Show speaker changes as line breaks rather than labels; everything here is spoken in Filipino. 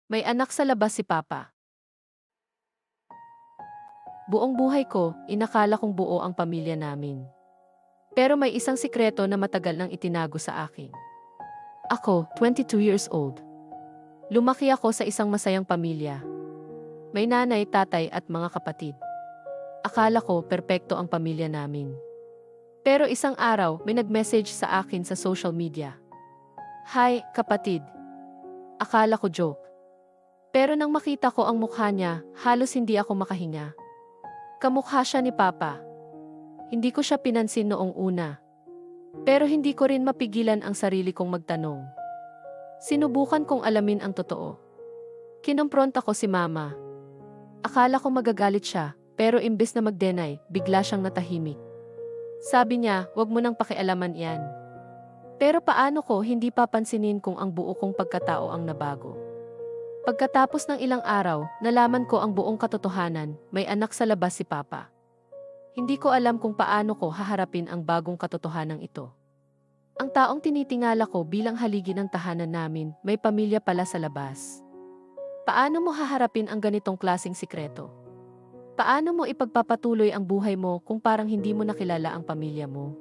May anak sa labas si Papa. Buong buhay ko, inakala kong buo ang pamilya namin. Pero may isang sikreto na matagal nang itinago sa akin. Ako, 22 years old. Lumaki ako sa isang masayang pamilya. May nanay, tatay at mga kapatid. Akala ko perpekto ang pamilya namin. Pero isang araw, may nag-message sa akin sa social media. Hi, kapatid. Akala ko joke. Pero nang makita ko ang mukha niya, halos hindi ako makahinga. Kamukha siya ni Papa. Hindi ko siya pinansin noong una. Pero hindi ko rin mapigilan ang sarili kong magtanong. Sinubukan kong alamin ang totoo. Kinumpronta ko si Mama. Akala ko magagalit siya, pero imbes na mag-deny, bigla siyang natahimik. Sabi niya, wag mo nang pakialaman yan. Pero paano ko hindi papansinin kung ang buo kong pagkatao ang nabago? Pagkatapos ng ilang araw, nalaman ko ang buong katotohanan, may anak sa labas si Papa. Hindi ko alam kung paano ko haharapin ang bagong katotohanan ito. Ang taong tinitingala ko bilang haligi ng tahanan namin, may pamilya pala sa labas. Paano mo haharapin ang ganitong klaseng sikreto? Paano mo ipagpapatuloy ang buhay mo kung parang hindi mo nakilala ang pamilya mo?